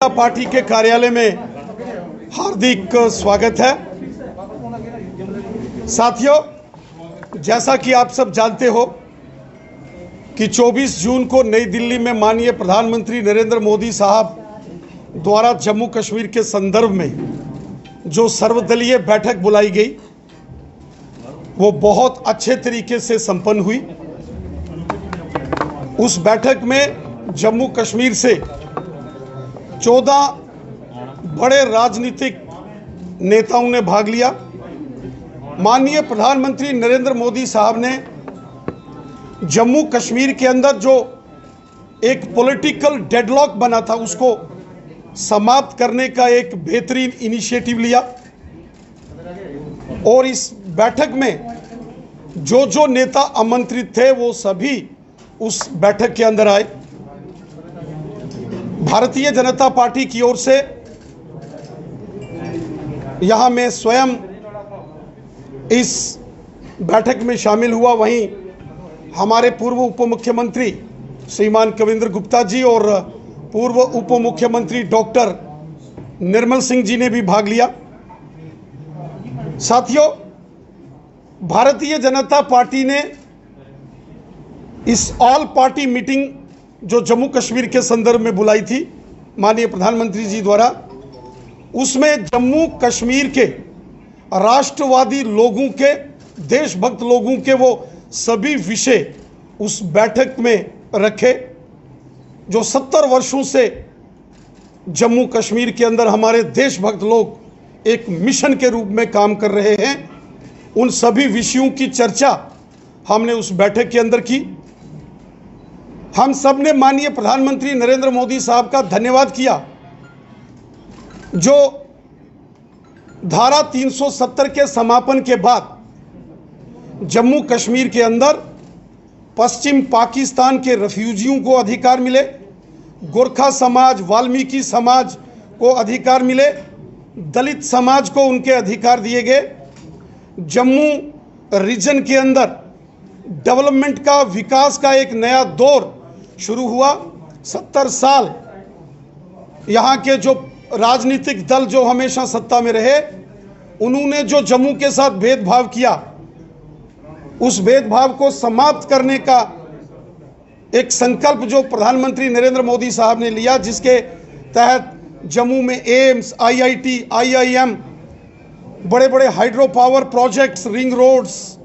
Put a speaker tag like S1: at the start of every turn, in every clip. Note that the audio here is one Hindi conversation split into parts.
S1: पार्टी के कार्यालय में हार्दिक स्वागत है। साथियों, जैसा कि आप सब जानते हो कि 24 जून को नई दिल्ली में माननीय प्रधानमंत्री नरेंद्र मोदी साहब द्वारा जम्मू कश्मीर के संदर्भ में जो सर्वदलीय बैठक बुलाई गई वो बहुत अच्छे तरीके से संपन्न हुई। उस बैठक में जम्मू कश्मीर से 14 बड़े राजनीतिक नेताओं ने भाग लिया। माननीय प्रधानमंत्री नरेंद्र मोदी साहब ने जम्मू कश्मीर के अंदर जो एक पॉलिटिकल डेडलॉक बना था उसको समाप्त करने का एक बेहतरीन इनिशिएटिव लिया और इस बैठक में जो नेता आमंत्रित थे वो सभी उस बैठक के अंदर आए। भारतीय जनता पार्टी की ओर से यहां मैं स्वयं इस बैठक में शामिल हुआ। वहीं हमारे पूर्व उप मुख्यमंत्री श्रीमान कविंद्र गुप्ता जी और पूर्व उप मुख्यमंत्री डॉक्टर निर्मल सिंह जी ने भी भाग लिया। साथियों, भारतीय जनता पार्टी ने इस ऑल पार्टी मीटिंग जो जम्मू कश्मीर के संदर्भ में बुलाई थी माननीय प्रधानमंत्री जी द्वारा, उसमें जम्मू कश्मीर के राष्ट्रवादी लोगों के, देशभक्त लोगों के वो सभी विषय उस बैठक में रखे जो 70 वर्षों से जम्मू कश्मीर के अंदर हमारे देशभक्त लोग एक मिशन के रूप में काम कर रहे हैं। उन सभी विषयों की चर्चा हमने उस बैठक के अंदर की। हम सब ने माननीय प्रधानमंत्री नरेंद्र मोदी साहब का धन्यवाद किया जो धारा 370 के समापन के बाद जम्मू कश्मीर के अंदर पश्चिम पाकिस्तान के रेफ्यूजियों को अधिकार मिले, गोरखा समाज, वाल्मीकि समाज को अधिकार मिले, दलित समाज को उनके अधिकार दिए गए। जम्मू रीजन के अंदर डेवलपमेंट का, विकास का एक नया दौर शुरू हुआ। 70 साल यहाँ के जो राजनीतिक दल जो हमेशा सत्ता में रहे, उन्होंने जो जम्मू के साथ भेदभाव किया, उस भेदभाव को समाप्त करने का एक संकल्प जो प्रधानमंत्री नरेंद्र मोदी साहब ने लिया, जिसके तहत जम्मू में एम्स, IIT, IIM, बड़े बड़े hydro power projects, ring roads,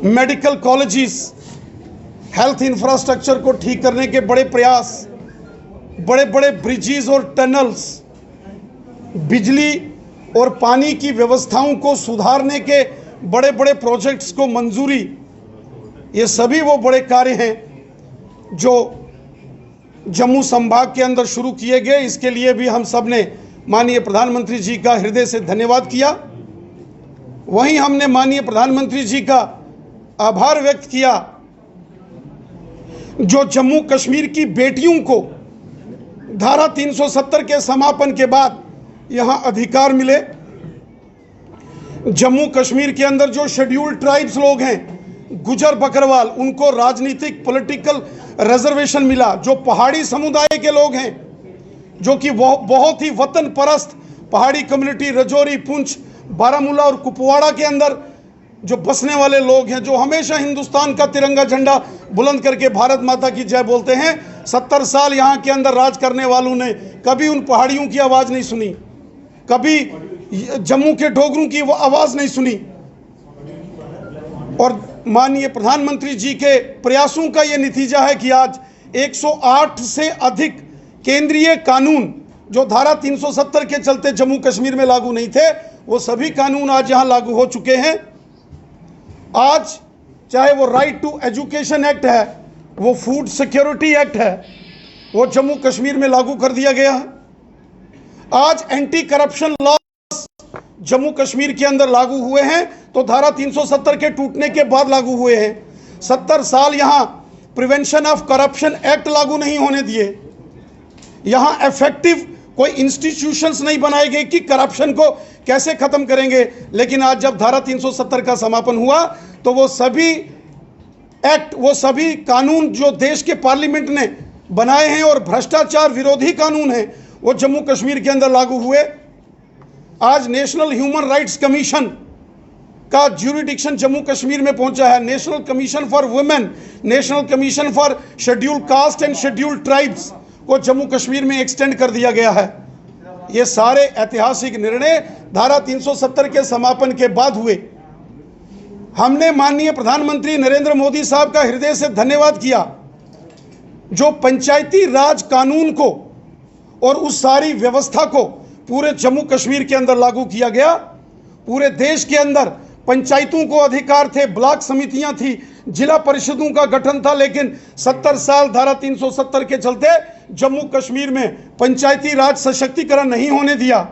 S1: medical colleges, health infrastructure को ठीक करने के बड़े प्रयास, बड़े बड़े ब्रिजेस और टनल्स, बिजली और पानी की व्यवस्थाओं को सुधारने के बड़े बड़े प्रोजेक्ट्स को मंजूरी, ये सभी वो बड़े कार्य हैं जो जम्मू संभाग के अंदर शुरू किए गए। इसके लिए भी हम सब ने माननीय प्रधानमंत्री जी का हृदय से धन्यवाद किया। वहीं हमने माननीय प्रधानमंत्री जी का आभार व्यक्त किया जो जम्मू कश्मीर की बेटियों को धारा 370 के समापन के बाद यहां अधिकार मिले। जम्मू कश्मीर के अंदर जो शेड्यूल्ड ट्राइब्स लोग हैं, गुजर बकरवाल, उनको राजनीतिक पॉलिटिकल रिजर्वेशन मिला। जो पहाड़ी समुदाय के लोग हैं, जो कि बहुत ही वतन परस्त पहाड़ी कम्युनिटी, रजौरी, पुंछ, बारामूला और कुपवाड़ा के अंदर जो बसने वाले लोग हैं, जो हमेशा हिंदुस्तान का तिरंगा झंडा बुलंद करके भारत माता की जय बोलते हैं, 70 साल यहाँ के अंदर राज करने वालों ने कभी उन पहाड़ियों की आवाज़ नहीं सुनी, कभी जम्मू के डोगरों की आवाज़ नहीं सुनी। और माननीय प्रधानमंत्री जी के प्रयासों का ये नतीजा है कि आज 108 से अधिक केंद्रीय कानून जो धारा 370 के चलते जम्मू कश्मीर में लागू नहीं थे, वो सभी कानून आज यहाँ लागू हो चुके हैं। आज चाहे वो राइट टू एजुकेशन एक्ट है, वो फूड सिक्योरिटी एक्ट है, वो जम्मू कश्मीर में लागू कर दिया गया है। आज anti corruption law Jammu Kashmir के अंदर लागू हुए हैं तो धारा 370 के टूटने के बाद लागू हुए हैं। 70 साल यहां प्रिवेंशन ऑफ करप्शन एक्ट लागू नहीं होने दिए, यहां इफेक्टिव कोई इंस्टीट्यूशंस नहीं बनाए गए कि करप्शन को कैसे खत्म करेंगे। लेकिन आज जब धारा 370 का समापन हुआ तो वो सभी एक्ट, वो सभी कानून जो देश के पार्लियामेंट ने बनाए हैं और भ्रष्टाचार विरोधी कानून हैं वो जम्मू कश्मीर के अंदर लागू हुए। आज नेशनल ह्यूमन राइट्स कमीशन का ज्यूरिडिक्शन जम्मू कश्मीर में पहुंचा है। National commission for women, national commission for scheduled caste and scheduled tribes को जम्मू कश्मीर में एक्सटेंड कर दिया गया है। ये सारे ऐतिहासिक निर्णय धारा 370 के समापन के बाद हुए। हमने माननीय प्रधानमंत्री नरेंद्र मोदी साहब का हृदय से धन्यवाद किया जो पंचायती राज कानून को और उस सारी व्यवस्था को पूरे जम्मू कश्मीर के अंदर लागू किया गया। पूरे देश के अंदर पंचायतों को अधिकार थे, ब्लॉक समितियां थी, जिला परिषदों का गठन था, लेकिन 70 साल धारा 370 के चलते जम्मू कश्मीर में पंचायती राज सशक्तिकरण नहीं होने दिया।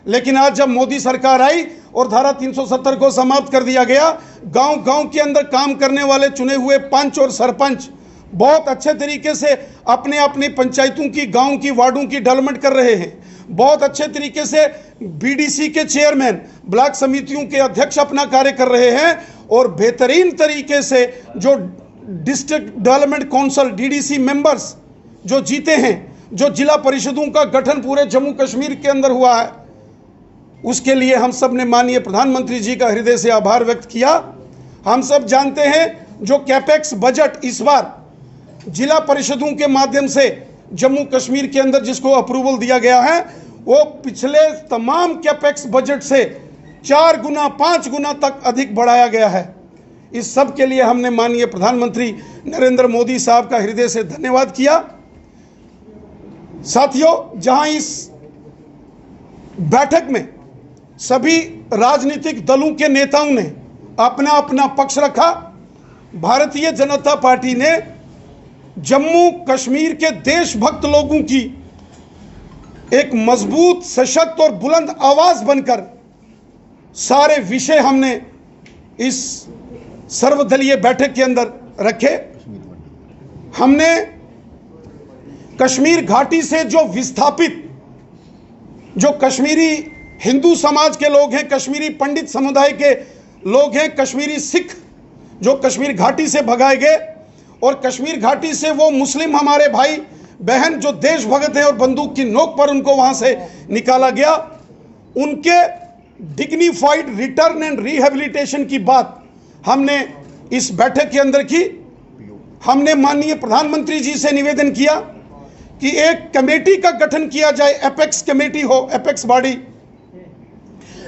S1: लेकिन आज जब मोदी सरकार आई और धारा 370 को समाप्त कर दिया गया, गांव गांव के अंदर काम करने वाले चुने हुए पंच और सरपंच बहुत अच्छे तरीके से अपने अपनी पंचायतों की, गांव की, वार्डों की डेवलपमेंट कर रहे हैं। बहुत अच्छे तरीके से बीडीसी के चेयरमैन, ब्लॉक समितियों के अध्यक्ष अपना कार्य कर रहे हैं और बेहतरीन तरीके से जो district development council DDC members जो जीते हैं, जो जिला परिषदों का गठन पूरे जम्मू कश्मीर के अंदर हुआ है, उसके लिए हम सब ने माननीय प्रधानमंत्री जी का हृदय से आभार व्यक्त किया। हम सब जानते हैं जो कैपेक्स बजट इस बार जिला परिषदों के माध्यम से जम्मू कश्मीर के अंदर जिसको अप्रूवल दिया गया है, वो पिछले तमाम कैपेक्स बजट से 4 गुना 5 गुना तक अधिक बढ़ाया गया है। इस सब के लिए हमने माननीय प्रधानमंत्री नरेंद्र मोदी साहब का हृदय से धन्यवाद किया। साथियों, जहां इस बैठक में सभी राजनीतिक दलों के नेताओं ने अपना अपना पक्ष रखा, भारतीय जनता पार्टी ने जम्मू कश्मीर के देशभक्त लोगों की एक मजबूत, सशक्त और बुलंद आवाज बनकर सारे विषय हमने इस सर्वदलीय बैठक के अंदर रखे। हमने कश्मीर घाटी से जो विस्थापित, जो कश्मीरी हिंदू समाज के लोग हैं, कश्मीरी पंडित समुदाय के लोग हैं, कश्मीरी सिख जो कश्मीर घाटी से भगाए गए, और कश्मीर घाटी से वो मुस्लिम हमारे भाई बहन जो देशभक्त हैं और बंदूक की नोक पर उनको वहां से निकाला गया, उनके डिग्निफाइड रिटर्न एंड रिहेबिलिटेशन की बात हमने इस बैठक के अंदर की। हमने माननीय प्रधानमंत्री जी से निवेदन किया कि एक कमेटी का गठन किया जाए, एपेक्स कमेटी हो, एपेक्स बॉडी,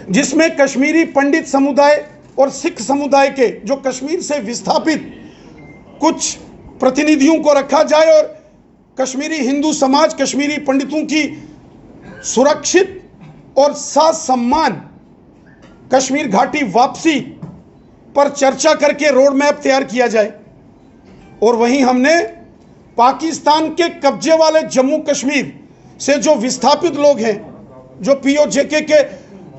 S1: जिसमें कश्मीरी पंडित समुदाय और सिख समुदाय के जो कश्मीर से विस्थापित कुछ प्रतिनिधियों को रखा जाए और कश्मीरी हिंदू समाज, कश्मीरी पंडितों की सुरक्षित और साथ सम्मान कश्मीर घाटी वापसी पर चर्चा करके रोड मैप तैयार किया जाए। और वहीं हमने पाकिस्तान के कब्जे वाले जम्मू कश्मीर से जो विस्थापित लोग हैं, जो पीओजेके के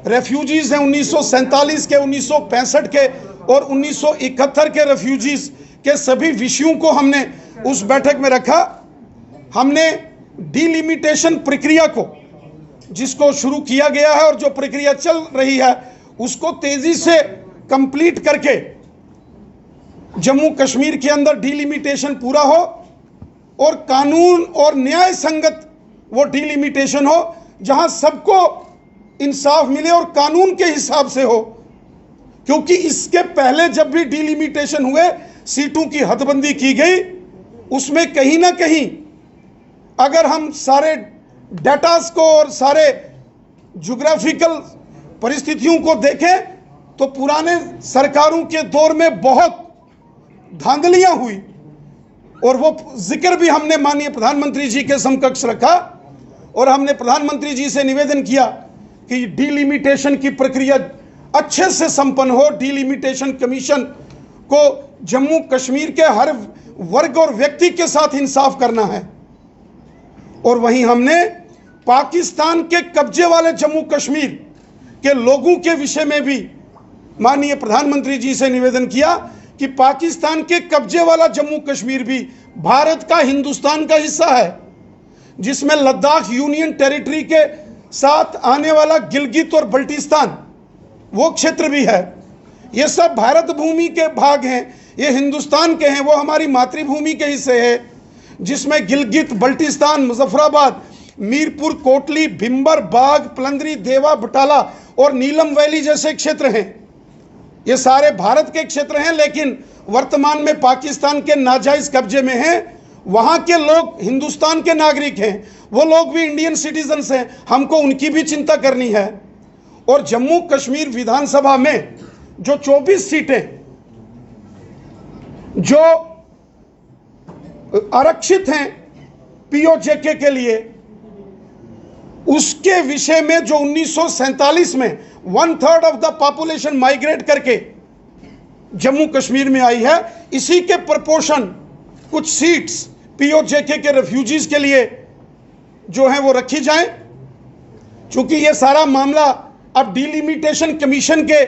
S1: रेफ्यूजीज हैं, 1947 के, 1965 के और 1971 के रेफ्यूजीज के सभी विषयों को हमने उस बैठक में रखा। हमने डिलिमिटेशन प्रक्रिया को, जिसको शुरू किया गया है और जो प्रक्रिया चल रही है, उसको तेजी से कंप्लीट करके जम्मू कश्मीर के अंदर डिलिमिटेशन पूरा हो और कानून और न्याय संगत वो डिलिमिटेशन हो, जहां सबको इंसाफ मिले और कानून के हिसाब से हो। क्योंकि इसके पहले जब भी डिलिमिटेशन हुए, सीटों की हदबंदी की गई, उसमें कहीं ना कहीं अगर हम सारे डेटास को और सारे ज्योग्राफिकल परिस्थितियों को देखें तो पुराने सरकारों के दौर में बहुत धांधलियां हुई, और वो जिक्र भी हमने माननीय प्रधानमंत्री जी के समकक्ष रखा। और हमने प्रधानमंत्री जी से निवेदन किया कि डिलिमिटेशन की प्रक्रिया अच्छे से संपन्न हो, डिलिमिटेशन कमीशन को जम्मू कश्मीर के हर वर्ग और व्यक्ति के साथ इंसाफ करना है। और वहीं हमने पाकिस्तान के कब्जे वाले जम्मू कश्मीर के लोगों के विषय में भी माननीय प्रधानमंत्री जी से निवेदन किया कि पाकिस्तान के कब्जे वाला जम्मू कश्मीर भी भारत का, हिंदुस्तान का हिस्सा है, जिसमें लद्दाख यूनियन टेरिटरी के साथ आने वाला गिलगित और बल्टिस्तान वो क्षेत्र भी है। ये सब भारत भूमि के भाग हैं, ये हिंदुस्तान के हैं, वो हमारी मातृभूमि के हिस्से हैं। जिसमें गिलगित बल्टिस्तान, मुजफ्फराबाद, मीरपुर, कोटली, भिंबर, बाग, पलंदरी, देवा, बटाला और नीलम वैली जैसे क्षेत्र हैं। ये सारे भारत के क्षेत्र हैं, लेकिन वर्तमान में पाकिस्तान के नाजायज कब्जे में हैं। वहां के लोग हिंदुस्तान के नागरिक हैं, वो लोग भी इंडियन सिटीजन्स हैं, हमको उनकी भी चिंता करनी है। और जम्मू कश्मीर विधानसभा में जो 24 सीटें जो आरक्षित हैं पीओजेके के लिए, उसके विषय में जो 1947 में 1/3 ऑफ द पॉपुलेशन माइग्रेट करके जम्मू कश्मीर में आई है, इसी के प्रपोर्शन कुछ सीट्स पीओजेके के रेफ्यूजीज के लिए जो है वो रखी जाएं। चूंकि ये सारा मामला अब डिलिमिटेशन कमीशन के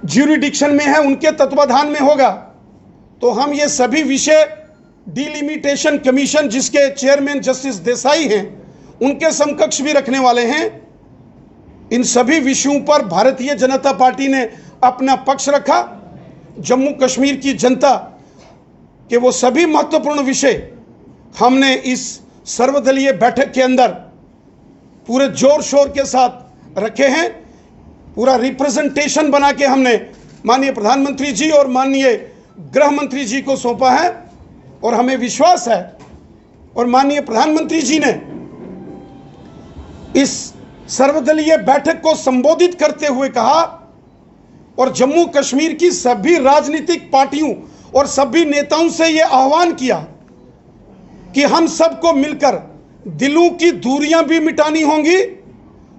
S1: ज्यूरिडिक्शन में है, उनके तत्वाधान में होगा, तो हम ये सभी विषय डिलिमिटेशन कमीशन, जिसके चेयरमैन जस्टिस देसाई हैं, उनके समकक्ष भी रखने वाले हैं। इन सभी विषयों पर भारतीय जनता पार्टी ने अपना पक्ष रखा। जम्मू कश्मीर की जनता के वो सभी महत्वपूर्ण विषय हमने इस सर्वदलीय बैठक के अंदर पूरे जोर शोर के साथ रखे हैं। पूरा रिप्रेजेंटेशन बना के हमने माननीय प्रधानमंत्री जी और माननीय गृह मंत्री जी को सौंपा है, और हमें विश्वास है और माननीय प्रधानमंत्री जी ने इस सर्वदलीय बैठक को संबोधित करते हुए कहा और जम्मू कश्मीर की सभी राजनीतिक पार्टियों और सभी नेताओं से यह आह्वान किया कि हम सबको मिलकर दिलों की दूरियां भी मिटानी होंगी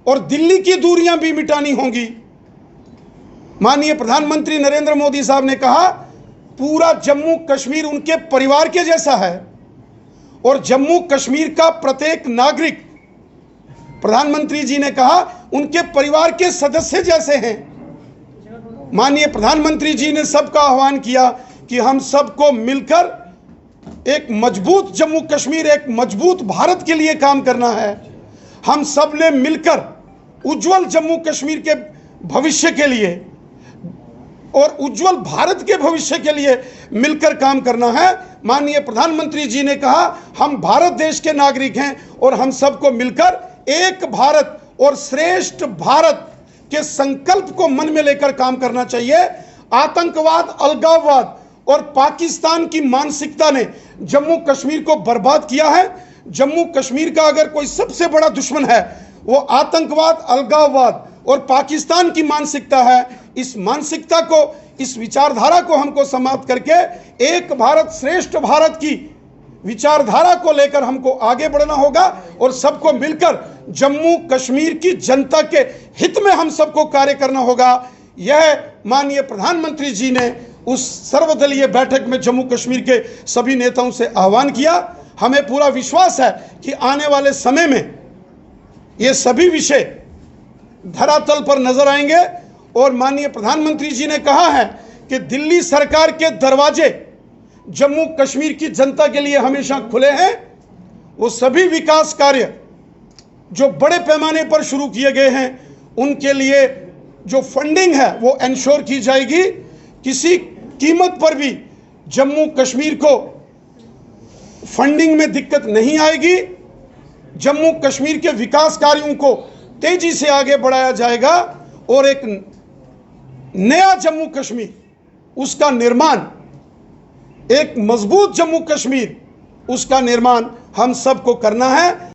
S1: और दिल्ली की दूरियां भी मिटानी होंगी। माननीय प्रधानमंत्री नरेंद्र मोदी साहब ने कहा पूरा जम्मू कश्मीर उनके परिवार के जैसा है और जम्मू कश्मीर का प्रत्येक नागरिक, प्रधानमंत्री जी ने कहा, उनके परिवार के सदस्य जैसे हैं। माननीय प्रधानमंत्री जी ने सबका आह्वान किया कि हम सबको मिलकर एक मजबूत जम्मू कश्मीर, एक मजबूत भारत के लिए काम करना है। हम सब ने मिलकर उज्जवल जम्मू कश्मीर के भविष्य के लिए और उज्जवल भारत के भविष्य के लिए मिलकर काम करना है। माननीय प्रधानमंत्री जी ने कहा हम भारत देश के नागरिक हैं और हम सबको मिलकर एक भारत और श्रेष्ठ भारत के संकल्प को मन में लेकर काम करना चाहिए। आतंकवाद, अलगाववाद और पाकिस्तान की मानसिकता ने जम्मू कश्मीर को बर्बाद किया है। जम्मू कश्मीर का अगर कोई सबसे बड़ा दुश्मन है वो आतंकवाद, अलगाववाद और पाकिस्तान की मानसिकता है। इस मानसिकता को, इस विचारधारा को हमको समाप्त करके एक भारत श्रेष्ठ भारत की विचारधारा को लेकर हमको आगे बढ़ना होगा और सबको मिलकर जम्मू कश्मीर की जनता के हित में हम सबको कार्य करना होगा। यह माननीय प्रधानमंत्री जी ने उस सर्वदलीय बैठक में जम्मू कश्मीर के सभी नेताओं से आह्वान किया। हमें पूरा विश्वास है कि आने वाले समय में ये सभी विषय धरातल पर नजर आएंगे और माननीय प्रधानमंत्री जी ने कहा है कि दिल्ली सरकार के दरवाजे जम्मू कश्मीर की जनता के लिए हमेशा खुले हैं। वो सभी विकास कार्य जो बड़े पैमाने पर शुरू किए गए हैं उनके लिए जो फंडिंग है वो इंश्योर की जाएगी। किसी कीमत पर भी जम्मू कश्मीर को फंडिंग में दिक्कत नहीं आएगी। जम्मू कश्मीर के विकास कार्यों को तेजी से आगे बढ़ाया जाएगा और एक नया जम्मू कश्मीर, उसका निर्माण, एक मजबूत जम्मू कश्मीर, उसका निर्माण हम सबको करना है।